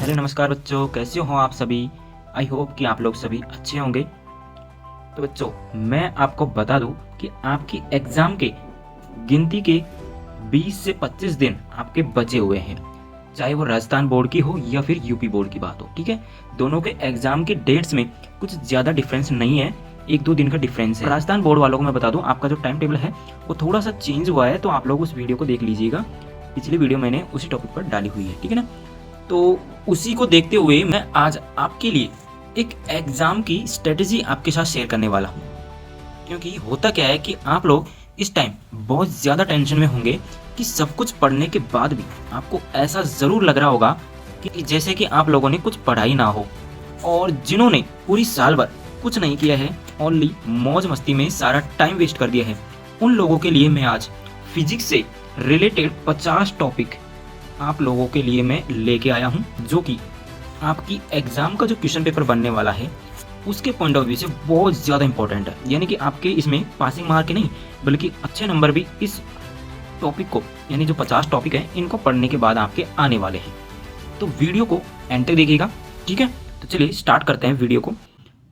Hello नमस्कार बच्चों, कैसे हो आप सभी। आई होप कि आप लोग सभी अच्छे होंगे। तो बच्चों, मैं आपको बता दूं कि आपकी एग्ज़ाम के गिनती के 20 से 25 दिन आपके बचे हुए हैं। चाहे वो राजस्थान बोर्ड की हो या फिर यूपी बोर्ड की बात हो, ठीक है। दोनों के एग्ज़ाम के डेट्स में कुछ ज़्यादा डिफरेंस नहीं है, 1-2 दिन का डिफरेंस है। राजस्थान बोर्ड वालों को मैं बता दूं, आपका जो टाइम टेबल है वो थोड़ा सा चेंज हुआ है, तो आप लोग उस वीडियो को देख लीजिएगा। पिछली वीडियो मैंने उसी टॉपिक पर डाली हुई है, ठीक है ना। तो उसी को देखते हुए मैं आज आपके लिए एक एग्जाम की स्ट्रेटजी आपके साथ शेयर करने वाला हूँ। क्योंकि होता क्या है कि आप लोग इस टाइम बहुत ज़्यादा टेंशन में होंगे कि सब कुछ पढ़ने के बाद भी आपको ऐसा ज़रूर लग रहा होगा कि जैसे कि आप लोगों ने कुछ पढ़ाई ना हो। और जिन्होंने पूरी साल भर कुछ नहीं किया है, ओनली मौज मस्ती में सारा टाइम वेस्ट कर दिया है, उन लोगों के लिए मैं आज फिजिक्स से रिलेटेड 50 टॉपिक आप लोगों के लिए मैं लेके आया हूं, जो कि आपकी एग्जाम का जो क्वेश्चन पेपर बनने वाला है उसके पॉइंट ऑफ व्यू से बहुत ज़्यादा इंपॉर्टेंट है। यानी कि आपके इसमें पासिंग मार्क ही नहीं बल्कि अच्छे नंबर भी इस टॉपिक को, यानी जो 50 टॉपिक है इनको पढ़ने के बाद आपके आने वाले हैं। तो वीडियो को एंड तक देखिएगा, ठीक है। तो चलिए स्टार्ट करते हैं वीडियो को।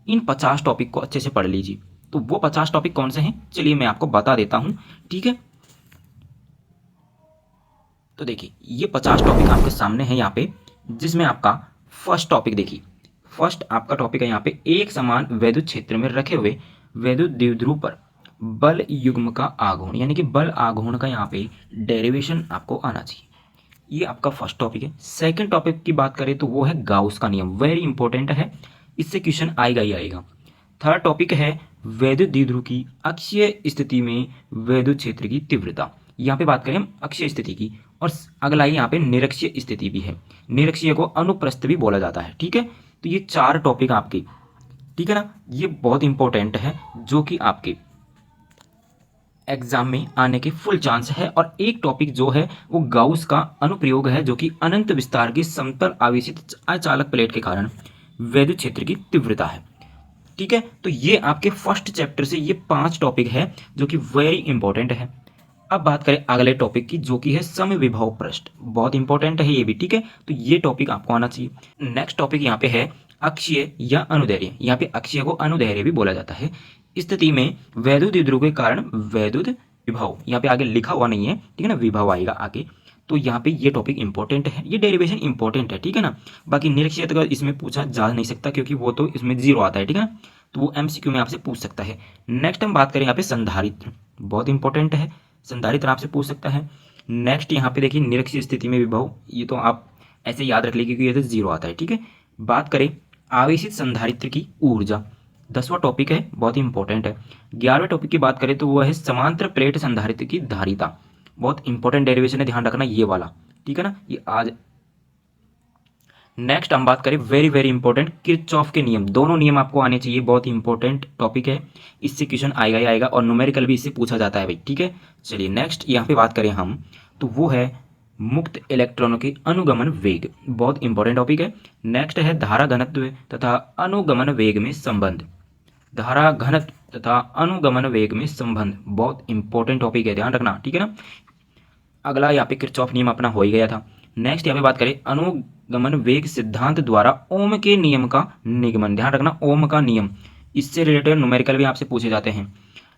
इन 50 टॉपिक को अच्छे से पढ़ लीजिए। तो वो 50 टॉपिक कौन से हैं, चलिए मैं आपको बता देता हूँ, ठीक है। तो देखिए, ये 50 टॉपिक आपके सामने है यहाँ पे, जिसमें आपका फर्स्ट टॉपिक देखिए। फर्स्ट आपका टॉपिक है यहाँ पे, एक समान वैद्युत क्षेत्र में रखे हुए वैद्युत द्विध्रुव पर बल युग्म का आघूर्ण, यानी कि बल आघूर्ण का यहाँ पे डेरिवेशन आपको आना चाहिए। ये आपका फर्स्ट टॉपिक है। सेकंड टॉपिक की बात करें तो वो है गाउस का नियम, वेरी इंपॉर्टेंट है, इससे क्वेश्चन आएगा ही आएगा। थर्ड टॉपिक है वैद्युत द्विध्रुव की अक्षीय स्थिति में वैद्युत क्षेत्र की तीव्रता। यहाँ पे बात करें हम अक्षीय स्थिति की। और अगला ही यहाँ पे निरक्षीय स्थिति भी है, निरक्षीय को अनुप्रस्थ भी बोला जाता है, ठीक है। तो ये 4 टॉपिक आपके, ठीक है ना, ये बहुत इंपॉर्टेंट है, जो कि आपके एग्जाम में आने के फुल चांस है। और एक टॉपिक जो है वो गाउस का अनुप्रयोग है, जो कि अनंत विस्तार की समतल आवेशित अचालक प्लेट के कारण वैद्युत क्षेत्र की तीव्रता है, ठीक है। तो ये आपके फर्स्ट चैप्टर से ये 5 टॉपिक है जो कि वेरी इंपॉर्टेंट है। अब बात करें अगले टॉपिक की, जो कि है समविभव पृष्ठ, बहुत इंपॉर्टेंट है ये भी, ठीक है। तो ये टॉपिक आपको आना चाहिए। नेक्स्ट टॉपिक यहाँ पे है अक्षीय या अनुदैर्ध्य। यहाँ पे अक्षीय को अनुदैर्ध्य भी बोला जाता है। स्थिति में वैद्युत द्विध्रुव के कारण वैद्युत विभव, यहाँ पे आगे लिखा हुआ नहीं है, ठीक है ना, विभव आएगा आगे। तो यहाँ पे ये टॉपिक इंपॉर्टेंट है, ये डेरिवेशन इंपॉर्टेंट है, ठीक है ना। बाकी निरक्षीय का इसमें पूछा जा नहीं सकता, क्योंकि वो तो इसमें 0 आता है, ठीक है ना। तो वो एमसीक्यू में आपसे पूछ सकता है। नेक्स्ट हम बात करें यहाँ पे संधारित्र, बहुत इंपॉर्टेंट है, संधारित्र आपसे पूछ सकता है। नेक्स्ट यहाँ पे देखिए निरक्षीय स्थिति में विभव, ये तो आप ऐसे याद रख लीजिए कि ये तो 0 आता है, ठीक है। बात करें आवेशित संधारित्र की ऊर्जा, 10वां टॉपिक है, बहुत इंपॉर्टेंट है। 11वें टॉपिक की बात करें तो वो है समांतर प्लेट संधारित्र की धारिता, बहुत इंपॉर्टेंट डेरिवेशन है, ध्यान रखना ये वाला, ठीक है ना, ये आज। नेक्स्ट हम बात करें वेरी वेरी इंपॉर्टेंट किरचॉफ के नियम, दोनों नियम आपको आने चाहिए, बहुत इंपॉर्टेंट टॉपिक है, इससे क्वेश्चन आएगा ही आएगा और न्यूमेरिकल भी इससे पूछा जाता है भाई, ठीक है। चलिए नेक्स्ट यहाँ पे बात करें हम, तो वो है मुक्त इलेक्ट्रॉनों के अनुगमन वेग, बहुत इंपॉर्टेंट टॉपिक है। नेक्स्ट है धारा घनत्व तथा अनुगमन वेग में संबंध, धारा घनत्व तथा अनुगमन वेग में संबंध, बहुत इंपॉर्टेंट टॉपिक है, ध्यान रखना, ठीक है ना। अगला यहाँ पे किरचॉफ नियम अपना हो ही गया था। नेक्स्ट यहाँ पे बात करें अनुगमन वेग सिद्धांत द्वारा ओम के नियम का निगमन, ध्यान रखना ओम का नियम, इससे रिलेटेड न्यूमेरिकल भी आपसे पूछे जाते हैं।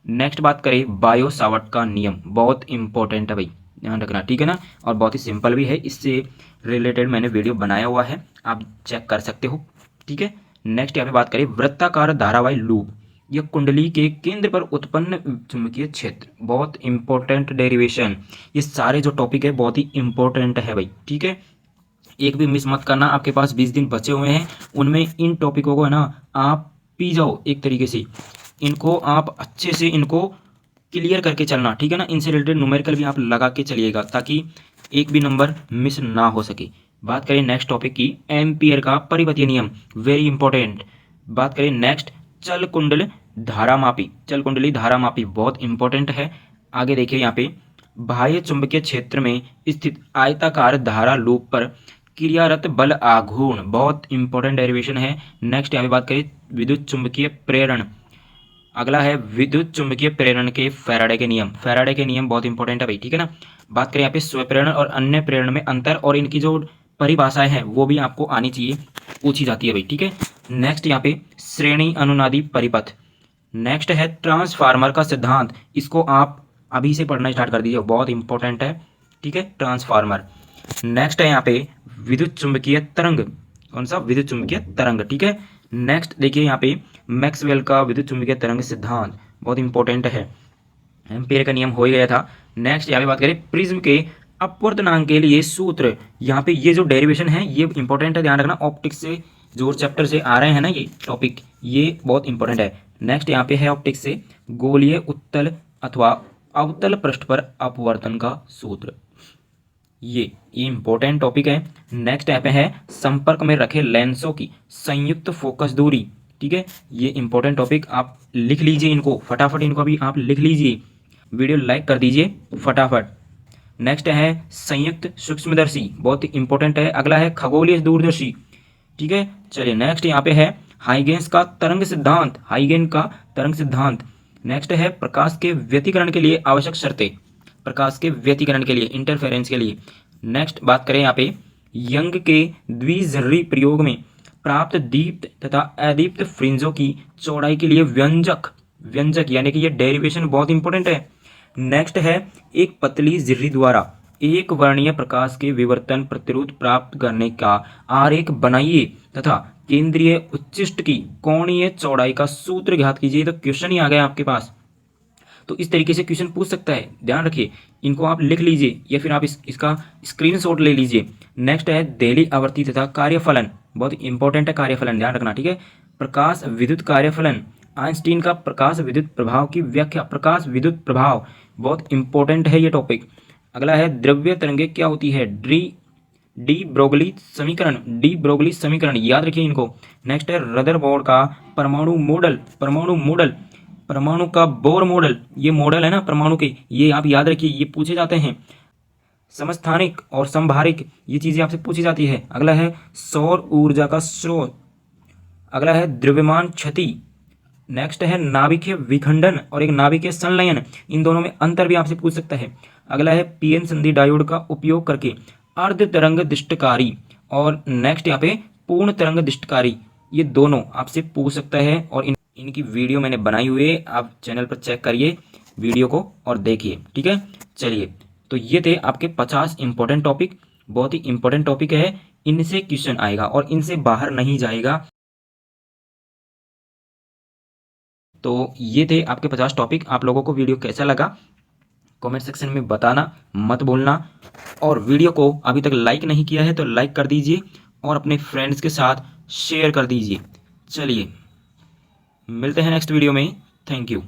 नेक्स्ट बात करें बायो सावर्ट का नियम, बहुत इंपॉर्टेंट है भाई, ध्यान रखना, ठीक है ना। और बहुत ही सिंपल भी है, इससे रिलेटेड मैंने वीडियो बनाया हुआ है, आप चेक कर सकते हो, ठीक है। नेक्स्ट यहाँ पे बात करें वृत्ताकार धारावाही लूप, यह कुंडली के केंद्र पर उत्पन्न चुंबकीय क्षेत्र, बहुत इंपॉर्टेंट डेरिवेशन। ये सारे जो टॉपिक है बहुत ही इंपॉर्टेंट है भाई, ठीक है। एक भी मिस मत करना, आपके पास 20 दिन बचे हुए हैं, उनमें इन टॉपिकों को है ना आप पी जाओ एक तरीके से, इनको आप अच्छे से इनको क्लियर करके चलना, ठीक है ना। इनसे रिलेटेड न्यूमेरिकल भी आप लगा के चलिएगा, ताकि एक भी नंबर मिस ना हो सके। बात करें नेक्स्ट टॉपिक की, एम्पियर का परिपतीय नियम, वेरी इंपॉर्टेंट। बात करें नेक्स्ट चल कुंडल धारामापी, चल कुंडली धारामापी, बहुत इंपॉर्टेंट है। आगे देखिए यहाँ पे बाह्य चुंबकीय क्षेत्र में स्थित आयताकार धारा लूप पर क्रियारत बल आघूर्ण, बहुत इंपॉर्टेंट डेरिवेशन है। नेक्स्ट यहाँ पे बात करें विद्युत चुंबकीय प्रेरण, अगला है विद्युत चुंबकीय प्रेरण के फैराडे के नियम, फैराडे के नियम बहुत इंपॉर्टेंट है भाई, ठीक है ना। बात करें यहाँ पे स्वप्रेरण और अन्य प्रेरण में अंतर और इनकी जो परिभाषाएं हैं वो भी आपको आनी चाहिए, पूछी जाती है भाई, ठीक है। नेक्स्ट यहाँ पे श्रेणी अनुनादी परिपथ। नेक्स्ट है ट्रांसफार्मर का सिद्धांत, इसको आप अभी से पढ़ना स्टार्ट कर दीजिए, बहुत इंपॉर्टेंट है, ठीक है, ट्रांसफार्मर। नेक्स्ट है यहाँ पे विद्युत चुंबकीय तरंग, कौन सा, विद्युत चुंबकीय तरंग, ठीक है। नेक्स्ट देखिए यहाँ पे मैक्सवेल का विद्युत चुंबकीय तरंग सिद्धांत, बहुत इंपॉर्टेंट है, एम्पीयर का नियम हो ही गया था। नेक्स्ट यहाँ पे बात करें प्रिज्म के अपवर्तनांक के लिए सूत्र, यहाँ पे ये जो डेरिवेशन है ये इंपॉर्टेंट है, ध्यान रखना, ऑप्टिक्स से जो चैप्टर से आ रहे हैं ना ये टॉपिक, ये बहुत इंपॉर्टेंट है। नेक्स्ट यहाँ पे है ऑप्टिक्स से गोलीय उत्तल अथवा अवतल पृष्ठ पर अपवर्तन का सूत्र, ये इंपॉर्टेंट टॉपिक है। नेक्स्ट यहाँ पे है संपर्क में रखे लेंसों की संयुक्त फोकस दूरी, ठीक है, ये इंपॉर्टेंट टॉपिक, आप लिख लीजिए इनको फटाफट, इनको अभी आप लिख लीजिए, वीडियो लाइक कर दीजिए फटाफट। नेक्स्ट है संयुक्त सूक्ष्मदर्शी, बहुत इंपॉर्टेंट है। अगला है खगोलीय दूरदर्शी, ठीक है। चलिए नेक्स्ट यहाँ पे है हाइगेन्स का तरंग सिद्धांत, हाइगेन का तरंग सिद्धांत। नेक्स्ट है प्रकाश के व्यतिकरण के लिए आवश्यक शर्तें, प्रकाश के व्यतिकरण के लिए, इंटरफेरेंस के लिए। नेक्स्ट बात करें यहाँ पे यंग के द्विज़र्री प्रयोग में प्राप्त दीप्त तथा अदीप्त फ्रिंजों की चौड़ाई के लिए व्यंजक, व्यंजक यानी कि ये डेरिवेशन बहुत इंपॉर्टेंट है। नेक्स्ट है एक पतली झिर्री द्वारा एक वर्णीय प्रकाश के विवर्तन प्रतिरोध प्राप्त करने का आरेख बनाइए तथा केंद्रीय उच्चिष्ट की कोणीय चौड़ाई का सूत्र ज्ञात कीजिए। तो क्वेश्चन ही आ गया आपके पास, तो इस तरीके से क्वेश्चन पूछ सकता है, ध्यान रखिए, इनको आप लिख लीजिए या फिर आप इसका स्क्रीनशॉट ले लीजिए। नेक्स्ट है देली आवर्ती तथा कार्यफलन, बहुत इंपॉर्टेंट है कार्यफलन, ध्यान रखना, ठीक है। प्रकाश विद्युत कार्यफलन, आइंस्टीन का प्रकाश विद्युत प्रभाव की व्याख्या, प्रकाश विद्युत प्रभाव, बहुत इंपॉर्टेंट है ये टॉपिक। अगला है द्रव्य तरंगे क्या होती है, डी ब्रोगली समीकरण, डी ब्रोगली समीकरण, याद रखिए इनको। नेक्स्ट है रदरफोर्ड का परमाणु मॉडल, परमाणु मॉडल, परमाणु का बोर मॉडल, ये मॉडल है ना परमाणु के, ये आप याद रखिए, ये पूछे जाते हैं। समस्थानिक और संभारिक, ये चीजें आपसे पूछी जाती है। अगला है सौर ऊर्जा का स्रोत। अगला है द्रव्यमान क्षति। नेक्स्ट है नाभिकीय विखंडन और एक नाभिकीय संलयन, इन दोनों में अंतर भी आपसे पूछ सकता है। अगला है पीएन संधि डायोड का उपयोग करके अर्ध तरंग दिष्टकारी, और नेक्स्ट यहाँ पे पूर्ण तरंग दिष्टकारी, ये दोनों आपसे पूछ सकता है। और इनकी वीडियो मैंने बनाई हुई है, आप चैनल पर चेक करिए वीडियो को और देखिए, ठीक है। चलिए, तो ये थे आपके 50 इंपॉर्टेंट टॉपिक, बहुत ही इंपॉर्टेंट टॉपिक है, इनसे क्वेश्चन आएगा और इनसे बाहर नहीं जाएगा। तो ये थे आपके 50 टॉपिक। आप लोगों को वीडियो कैसा लगा कमेंट सेक्शन में बताना मत भूलना, और वीडियो को अभी तक लाइक नहीं किया है तो लाइक कर दीजिए और अपने फ्रेंड्स के साथ शेयर कर दीजिए। चलिए मिलते हैं नेक्स्ट वीडियो में, थैंक यू।